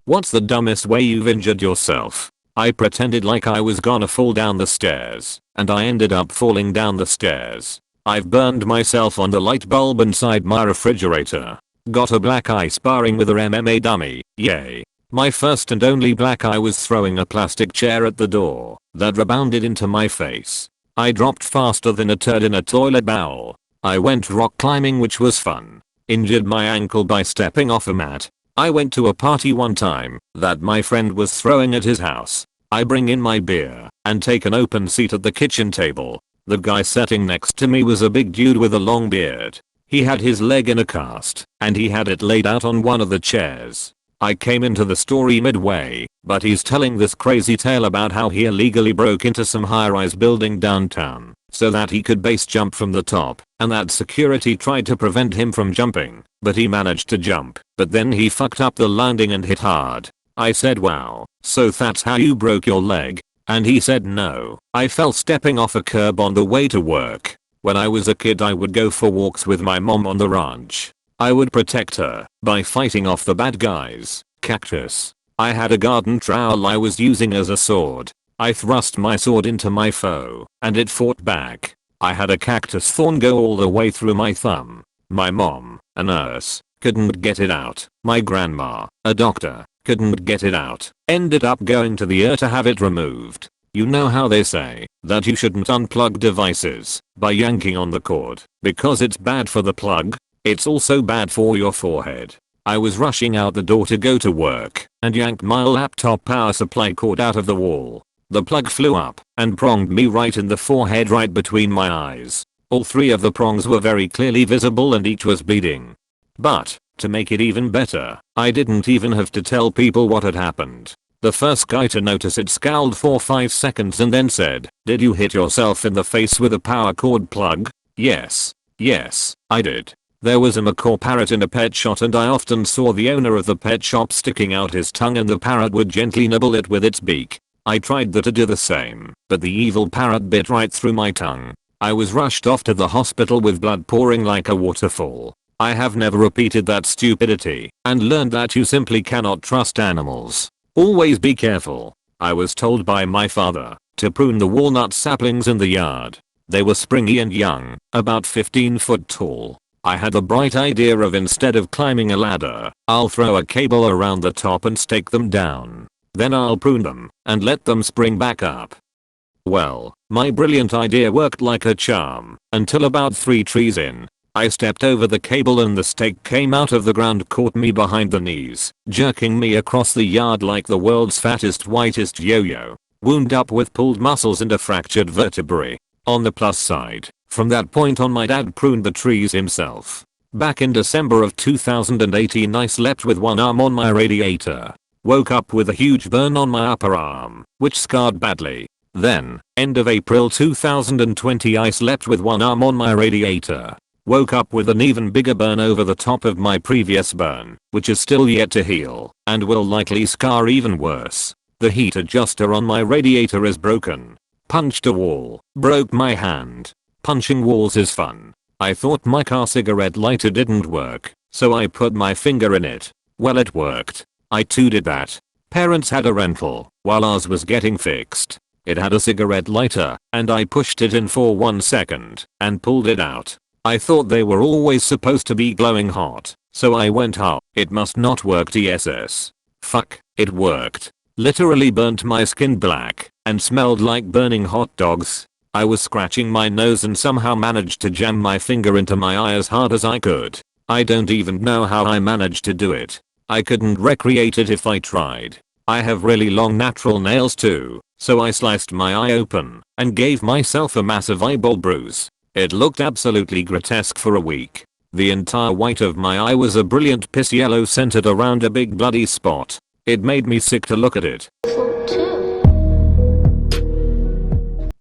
What's the dumbest way you've injured yourself? I pretended like I was gonna fall down the stairs, and I ended up falling down the stairs. I've burned myself on the light bulb inside my refrigerator. Got a black eye sparring with a MMA dummy, yay. My first and only black eye was throwing a plastic chair at the door that rebounded into my face. I dropped faster than a turd in a toilet bowl. I went rock climbing, which was fun. Injured my ankle by stepping off a mat. I went to a party one time that my friend was throwing at his house. I bring in my beer and take an open seat at the kitchen table. The guy sitting next to me was a big dude with a long beard. He had his leg in a cast and he had it laid out on one of the chairs. I came into the story midway, but he's telling this crazy tale about how he illegally broke into some high-rise building downtown so that he could base jump from the top, and that security tried to prevent him from jumping, but he managed to jump, but then he fucked up the landing and hit hard. I said, wow, so that's how you broke your leg? And he said, no, I fell stepping off a curb on the way to work. When I was a kid I would go for walks with my mom on the ranch. I would protect her by fighting off the bad guys. Cactus. I had a garden trowel I was using as a sword. I thrust my sword into my foe and it fought back. I had a cactus thorn go all the way through my thumb. My mom, a nurse, couldn't get it out. My grandma, a doctor, couldn't get it out. Ended up going to the ER to have it removed. You know how they say that you shouldn't unplug devices by yanking on the cord because it's bad for the plug? It's also bad for your forehead. I was rushing out the door to go to work and yanked my laptop power supply cord out of the wall. The plug flew up and pronged me right in the forehead, right between my eyes. All three of the prongs were very clearly visible and each was bleeding. But, to make it even better, I didn't even have to tell people what had happened. The first guy to notice it scowled for 5 seconds and then said, "Did you hit yourself in the face with a power cord plug?" Yes, I did. There was a macaw parrot in a pet shop and I often saw the owner of the pet shop sticking out his tongue and the parrot would gently nibble it with its beak. I tried to do the same, but the evil parrot bit right through my tongue. I was rushed off to the hospital with blood pouring like a waterfall. I have never repeated that stupidity and learned that you simply cannot trust animals. Always be careful. I was told by my father to prune the walnut saplings in the yard. They were springy and young, about 15 foot tall. I had the bright idea of, instead of climbing a ladder, I'll throw a cable around the top and stake them down. Then I'll prune them and let them spring back up. Well, my brilliant idea worked like a charm until about 3 trees in. I stepped over the cable and the stake came out of the ground, caught me behind the knees, jerking me across the yard like the world's fattest whitest yo-yo. Wound up with pulled muscles and a fractured vertebrae. On the plus side, from that point on my dad pruned the trees himself. Back in December of 2018 I slept with one arm on my radiator. Woke up with a huge burn on my upper arm, which scarred badly. Then, end of April 2020 I slept with one arm on my radiator. Woke up with an even bigger burn over the top of my previous burn, which is still yet to heal, and will likely scar even worse. The heat adjuster on my radiator is broken. Punched a wall, broke my hand. Punching walls is fun. I thought my car cigarette lighter didn't work, so I put my finger in it. Well, it worked. I too did that. Parents had a rental while ours was getting fixed. It had a cigarette lighter, and I pushed it in for 1 second and pulled it out. I thought they were always supposed to be glowing hot, so I went, oh, it must not work TSS. Fuck, it worked. Literally burnt my skin black and smelled like burning hot dogs. I was scratching my nose and somehow managed to jam my finger into my eye as hard as I could. I don't even know how I managed to do it. I couldn't recreate it if I tried. I have really long natural nails too, so I sliced my eye open and gave myself a massive eyeball bruise. It looked absolutely grotesque for a week. The entire white of my eye was a brilliant piss yellow centered around a big bloody spot. It made me sick to look at it.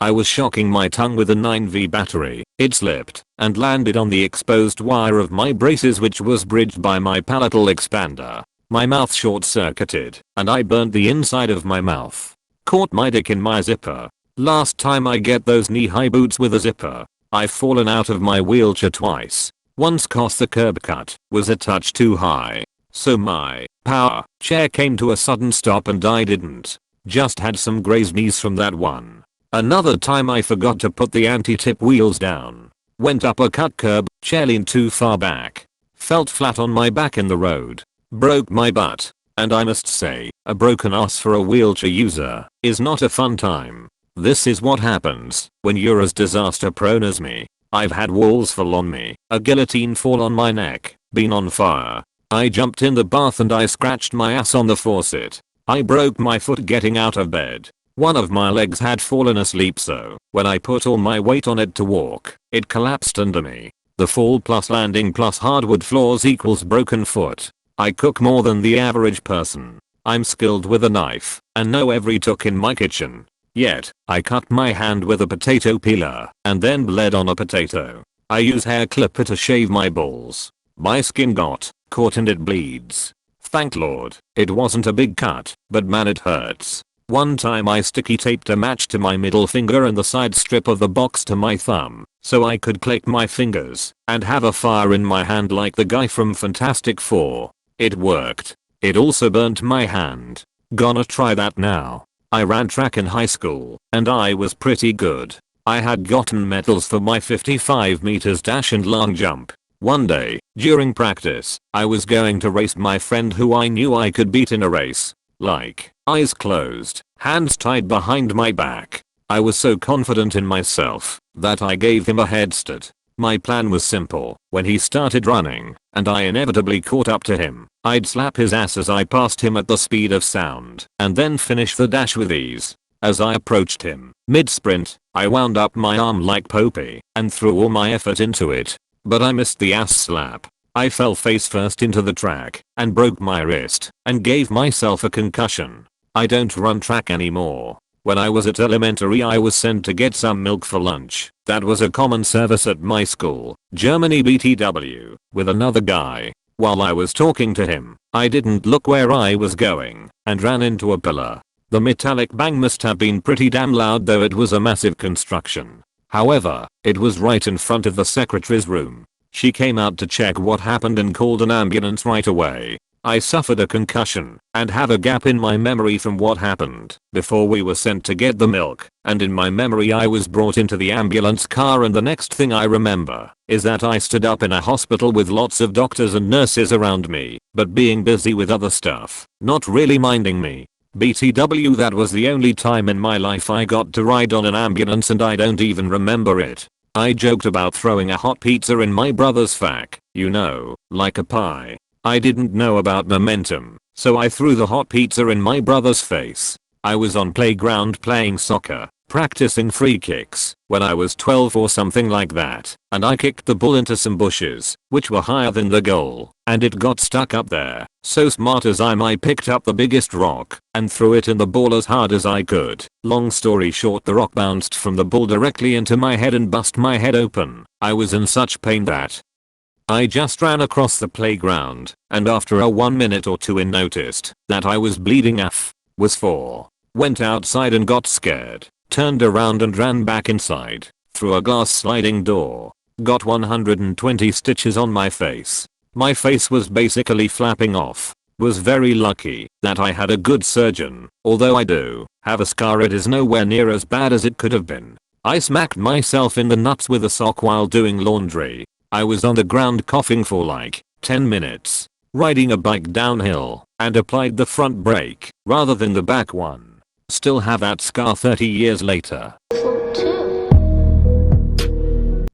I was shocking my tongue with a 9V battery. It slipped and landed on the exposed wire of my braces, which was bridged by my palatal expander. My mouth short-circuited and I burned the inside of my mouth. Caught my dick in my zipper. Last time I get those knee-high boots with a zipper. I've fallen out of my wheelchair twice. Once cause the curb cut was a touch too high. So my power chair came to a sudden stop and I didn't. Just had some grazed knees from that one. Another time I forgot to put the anti-tip wheels down. Went up a cut curb, chair leaned too far back. Felt flat on my back in the road. Broke my butt. And I must say, a broken ass for a wheelchair user is not a fun time. This is what happens when you're as disaster prone as me. I've had walls fall on me, a guillotine fall on my neck, been on fire. I jumped in the bath and I scratched my ass on the faucet. I broke my foot getting out of bed. One of my legs had fallen asleep, so when I put all my weight on it to walk, it collapsed under me. The fall plus landing plus hardwood floors equals broken foot. I cook more than the average person. I'm skilled with a knife and know every took in my kitchen. Yet, I cut my hand with a potato peeler and then bled on a potato. I use hair clipper to shave my balls. My skin got caught and it bleeds. Thank Lord, it wasn't a big cut, but man it hurts. One time I sticky taped a match to my middle finger and the side strip of the box to my thumb, so I could click my fingers and have a fire in my hand like the guy from Fantastic Four. It worked. It also burnt my hand. Gonna try that now. I ran track in high school, and I was pretty good. I had gotten medals for my 55 meters dash and long jump. One day, during practice, I was going to race my friend who I knew I could beat in a race. Like, eyes closed, hands tied behind my back. I was so confident in myself that I gave him a head start. My plan was simple. When he started running, and I inevitably caught up to him, I'd slap his ass as I passed him at the speed of sound, and then finish the dash with ease. As I approached him, mid-sprint, I wound up my arm like Popeye, and threw all my effort into it. But I missed the ass slap. I fell face first into the track, and broke my wrist, and gave myself a concussion. I don't run track anymore. When I was at elementary I was sent to get some milk for lunch. That was a common service at my school, Germany BTW, with another guy. While I was talking to him, I didn't look where I was going, and ran into a pillar. The metallic bang must have been pretty damn loud though it was a massive construction. However, it was right in front of the secretary's room. She came out to check what happened and called an ambulance right away. I suffered a concussion and have a gap in my memory from what happened before we were sent to get the milk, and in my memory I was brought into the ambulance car and the next thing I remember is that I stood up in a hospital with lots of doctors and nurses around me, but being busy with other stuff, not really minding me. BTW, that was the only time in my life I got to ride on an ambulance and I don't even remember it. I joked about throwing a hot pizza in my brother's fac, you know, like a pie. I didn't know about momentum, so I threw the hot pizza in my brother's face. I was on playground playing soccer, practicing free kicks, when I was 12 or something like that, and I kicked the ball into some bushes, which were higher than the goal, and it got stuck up there. So smart as I picked up the biggest rock, and threw it in the ball as hard as I could. Long story short, the rock bounced from the ball directly into my head and bust my head open. I was in such pain that I just ran across the playground, and after a 1 minute or two in noticed that I was bleeding was 4. Went outside and got scared, turned around and ran back inside, through a glass sliding door. Got 120 stitches on my face. My face was basically flapping off. Was very lucky that I had a good surgeon, although I do have a scar. It is nowhere near as bad as it could have been. I smacked myself in the nuts with a sock while doing laundry. I was on the ground coughing for like 10 minutes, riding a bike downhill, and applied the front brake rather than the back one. Still have that scar 30 years later.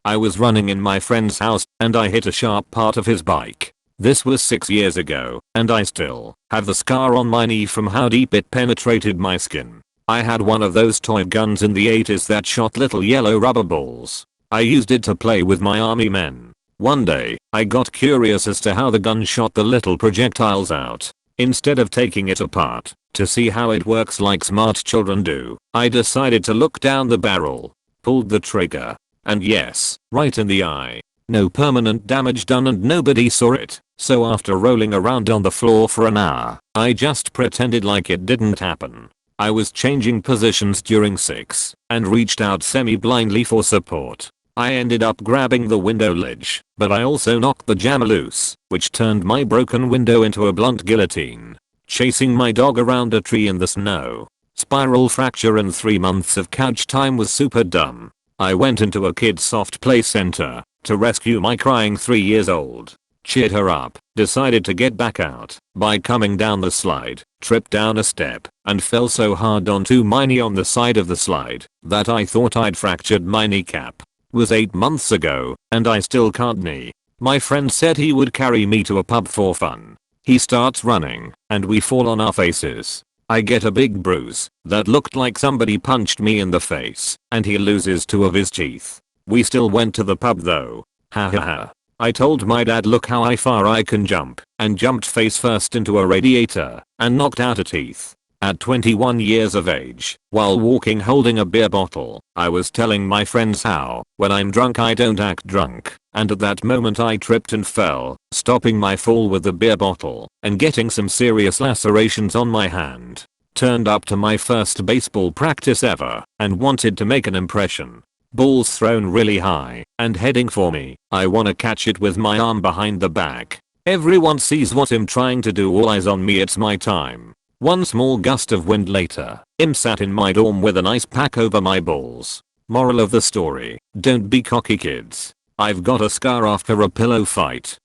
I was running in my friend's house and I hit a sharp part of his bike. This was 6 years ago, and I still have the scar on my knee from how deep it penetrated my skin. I had one of those toy guns in the 80s that shot little yellow rubber balls. I used it to play with my army men. One day, I got curious as to how the gun shot the little projectiles out. Instead of taking it apart to see how it works like smart children do, I decided to look down the barrel, pulled the trigger, and yes, right in the eye. No permanent damage done and nobody saw it. So after rolling around on the floor for an hour, I just pretended like it didn't happen. I was changing positions during 6 and reached out semi-blindly for support. I ended up grabbing the window ledge, but I also knocked the jammer loose, which turned my broken window into a blunt guillotine. Chasing my dog around a tree in the snow. Spiral fracture and 3 months of couch time was super dumb. I went into a kid's soft play center to rescue my crying 3 years old. Cheered her up, decided to get back out by coming down the slide, tripped down a step, and fell so hard onto my knee on the side of the slide that I thought I'd fractured my kneecap. Was 8 months ago, and I still can't knee. My friend said he would carry me to a pub for fun. He starts running, and we fall on our faces. I get a big bruise that looked like somebody punched me in the face, and he loses 2 of his teeth. We still went to the pub though. Ha ha ha. I told my dad look how far I can jump, and jumped face first into a radiator, and knocked out a tooth. At 21 years of age, while walking holding a beer bottle, I was telling my friends how, when I'm drunk I don't act drunk, and at that moment I tripped and fell, stopping my fall with the beer bottle, and getting some serious lacerations on my hand. Turned up to my first baseball practice ever, and wanted to make an impression. Balls thrown really high, and heading for me. I wanna catch it with my arm behind the back. Everyone sees what I'm trying to do, all eyes on me, it's my time. One small gust of wind later, I'm sat in my dorm with an ice pack over my balls. Moral of the story, don't be cocky kids. I've got a scar after a pillow fight.